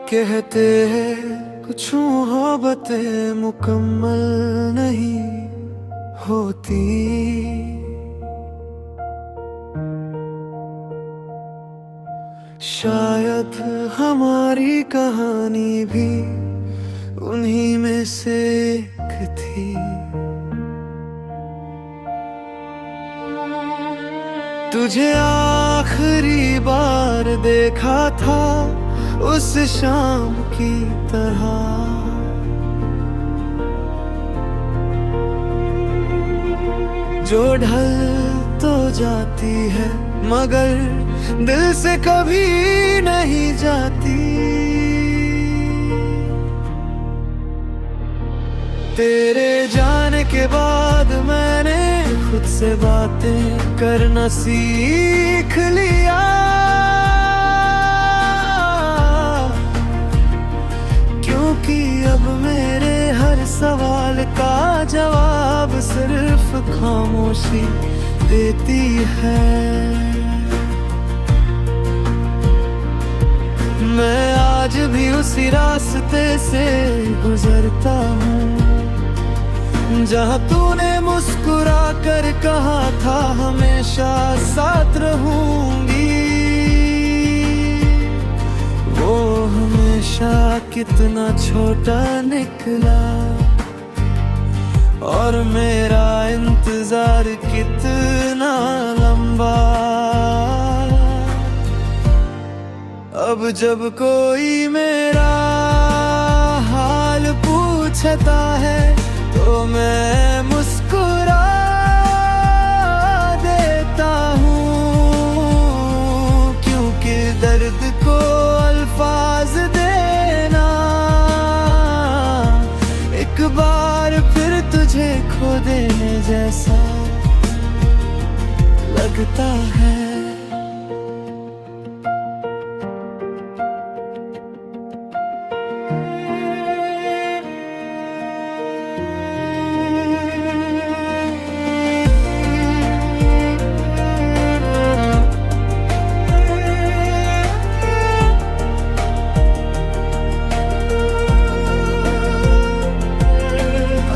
कहते हैं कुछ मोहब्बतें मुकम्मल नहीं होती। शायद हमारी कहानी भी उन्हीं में से एक थी। तुझे आखिरी बार देखा था उस शाम की तरह, जो ढल तो जाती है मगर दिल से कभी नहीं जाती। तेरे जाने के बाद मैंने खुद से बातें करना सीख लिया। क्योंकि अब मेरे हर सवाल का जवाब सिर्फ खामोशी देती है। मैं आज भी उसी रास्ते से गुजरता हूँ जहाँ तूने मुस्कुरा कर कहा था हमेशा साथ रहूंगी। वो हमेशा कितना छोटा निकला और मेरा इंतजार कितना लंबा। अब जब कोई मेरा हाल पूछता है तो मैं मुस्कुरा देता हूँ। क्योंकि दर्द को अल्फाज देना एक बार फिर तुझे खो देने जैसा लगता है।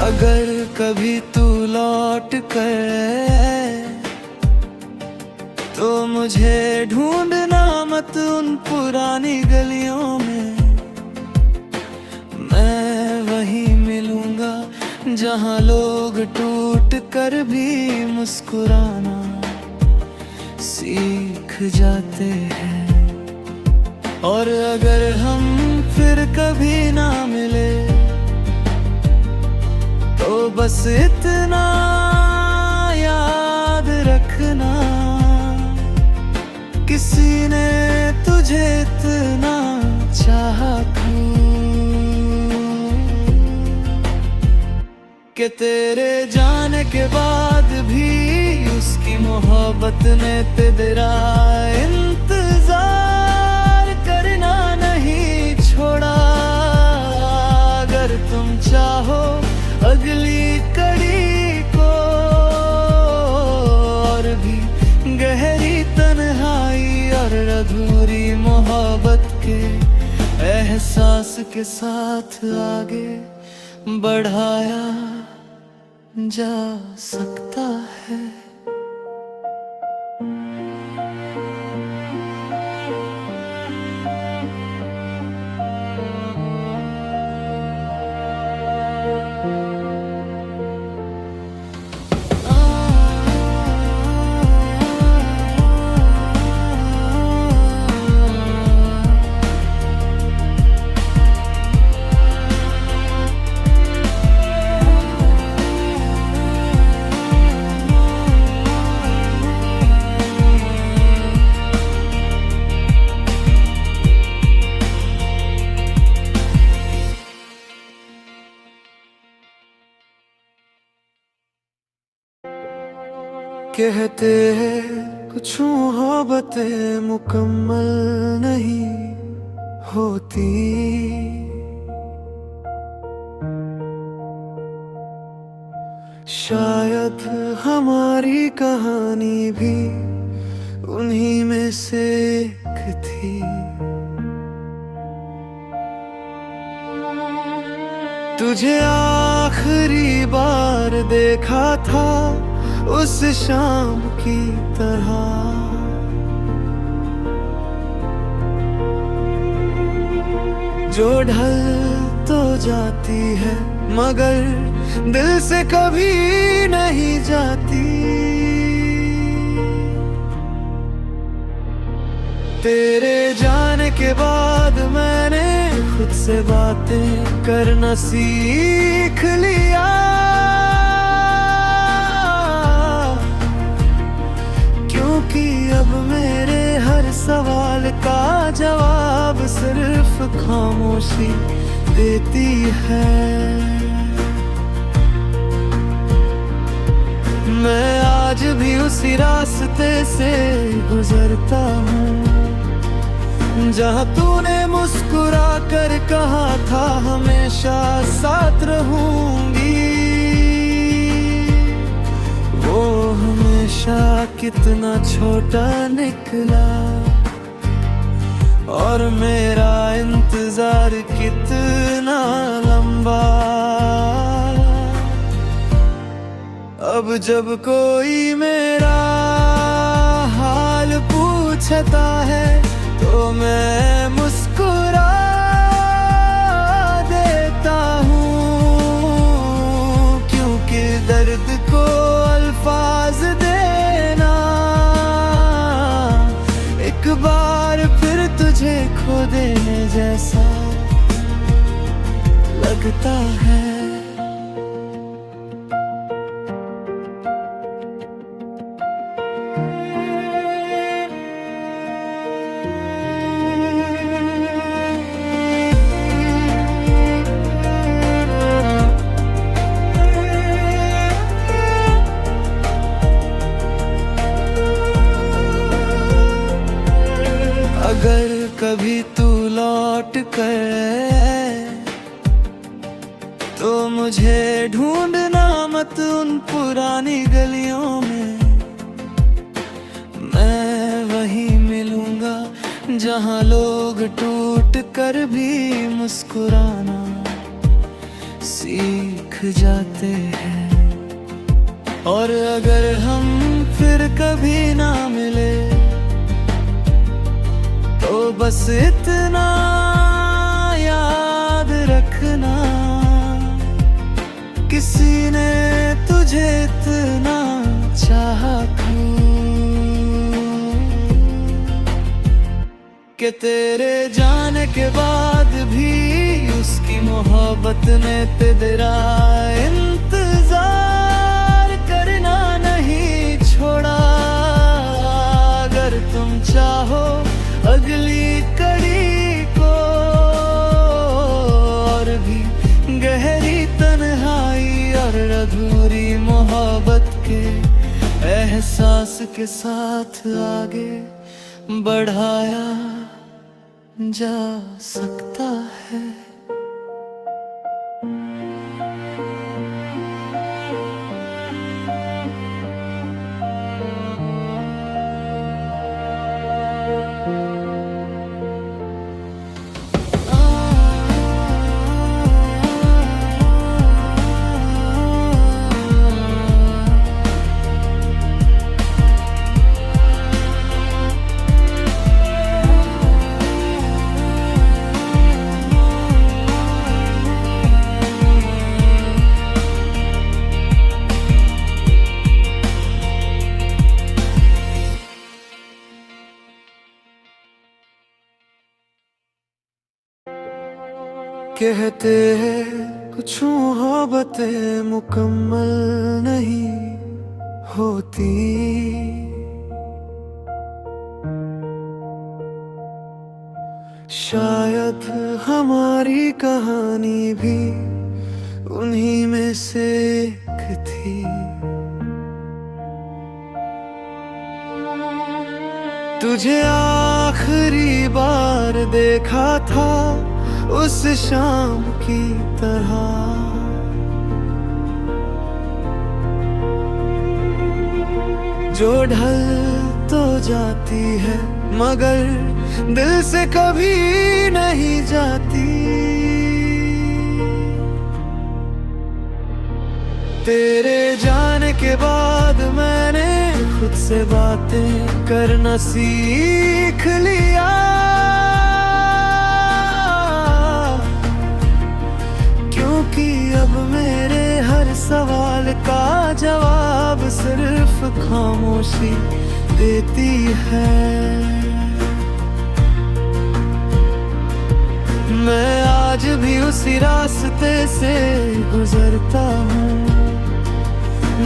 अगर कभी तू लौट कर तो मुझे ढूंढना मत उन पुरानी गलियों में। मैं वहीं मिलूंगा जहां लोग टूट कर भी मुस्कुराना सीख जाते हैं। और अगर हम फिर कभी ना मिले तो बस इतना याद रखना, किसी ने तुझे इतना चाहा कि तेरे जाने के बाद भी उसकी मोहब्बत ने तेरा इंतजार करना नहीं छोड़ा। अगर तुम चाहो अगली कड़ी को और भी गहरी तन्हाई और अधूरी मोहब्बत के एहसास के साथ आगे बढ़ाया जा सकता है। कहते हैं कुछ मोहब्बतें मुकम्मल नहीं होती। शायद हमारी कहानी भी उन्हीं में से एक थी। तुझे आखिरी बार देखा था उस शाम की तरह, जो ढल तो जाती है मगर दिल से कभी नहीं जाती। तेरे जाने के बाद मैंने खुद से बातें करना सीख लिया, क्योंकि अब मेरे हर सवाल का जवाब सिर्फ खामोशी देती है। मैं आज भी उसी रास्ते से गुजरता हूँ जहाँ तूने मुस्कुरा कर कहा था हमेशा साथ रहूंगी। वो हमेशा कितना छोटा निकला और मेरा इंतजार कितना लंबा। अब जब कोई मेरा हाल पूछता है तो मैं मुस्कुरा देता हूँ, क्योंकि दर्द को अल्फाज देना एक बार फिर तुझे खो देने जैसा लगता है। अगर कभी तू लौट कर तो मुझे ढूंढना मत उन पुरानी गलियों में, मैं वहीं मिलूंगा जहां लोग टूट कर भी मुस्कुराना सीख जाते हैं। और अगर हम फिर कभी ना मिले तो बस इतना याद रखना, किसी ने तुझे इतना चाहा कि तेरे जाने के बाद भी उसकी मोहब्बत ने तेरा इंतजार करना नहीं छोड़ा। अगर तुम चाहो अगली कड़ी को और भी गहरी तन्हाई और अधूरी मोहब्बत के एहसास के साथ आगे बढ़ाया जा सकता है। कहते हैं कुछ मोहब्बतें मुकम्मल नहीं होती, शायद हमारी कहानी भी उन्हीं में से एक थी। तुझे आखिरी बार देखा था उस शाम की तरह, जो ढल तो जाती है मगर दिल से कभी नहीं जाती। तेरे जाने के बाद मैंने खुद से बातें करना सीख लिया। क्योंकि अब मेरे हर सवाल का जवाब सिर्फ खामोशी देती है। मैं आज भी उसी रास्ते से गुजरता हूँ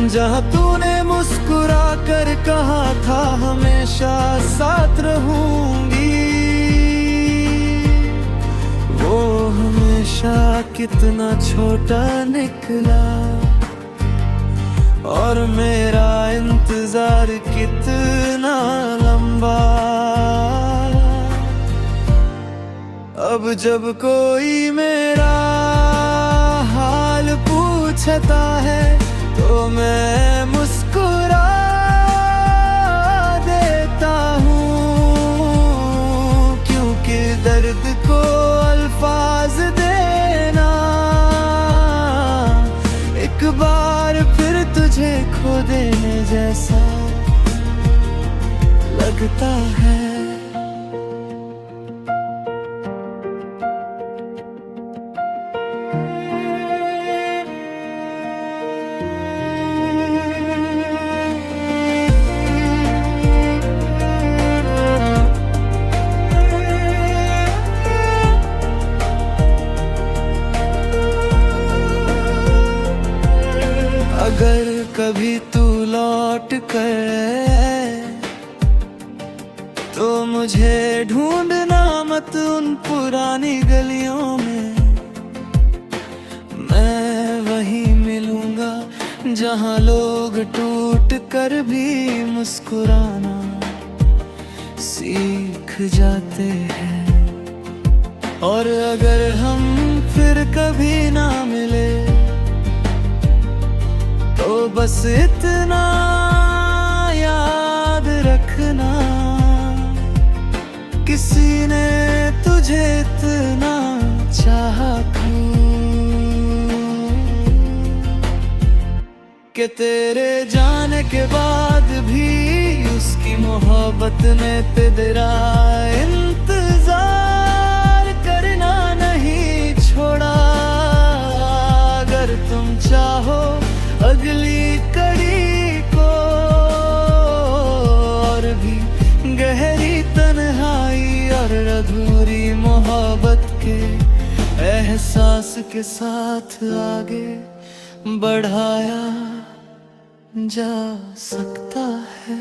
जहाँ तूने मुस्कुरा कर कहा था हमेशा साथ रहूंगी। वो हमेशा कितना छोटा निकला और मेरा इंतजार कितना लंबा। अब जब कोई मेरा हाल पूछता है तो मैं मुस्कुरा देता हूँ। क्योंकि दर्द को अल्फाज देना एक बार फिर तुझे खो देने जैसा लगता है। अगर कभी तू लौट कर तो मुझे ढूंढना मत उन पुरानी गलियों में। मैं वहीं मिलूंगा जहां लोग टूट कर भी मुस्कुराना सीख जाते हैं। और अगर हम फिर कभी ना मिले तो बस इतना याद रखना, किसी ने तुझे इतना चाहा कि तेरे जाने के बाद भी उसकी मोहब्बत ने तेरा इंतजार करना नहीं छोड़ा। अगर तुम चाहो अगली कड़ी को और भी गहरी तन्हाई और अधूरी मोहब्बत के एहसास के साथ आगे बढ़ाया जा सकता है।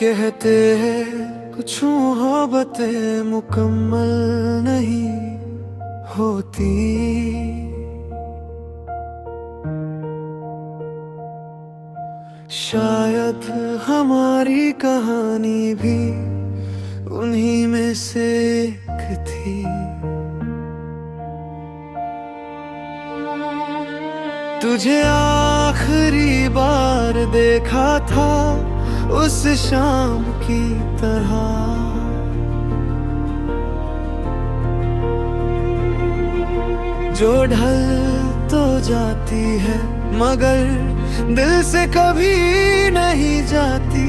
कहते हैं कुछ मोहब्बतें मुकम्मल नहीं होती, शायद हमारी कहानी भी उन्हीं में से एक थी। तुझे आखिरी बार देखा था उस शाम की तरह, जो ढल तो जाती है मगर दिल से कभी नहीं जाती।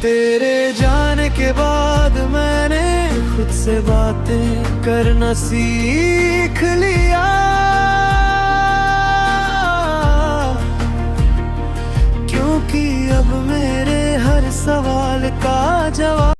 तेरे जाने के बाद मैंने खुद से बातें करना सीख लिया। क्योंकि अब मेरे हर सवाल का जवाब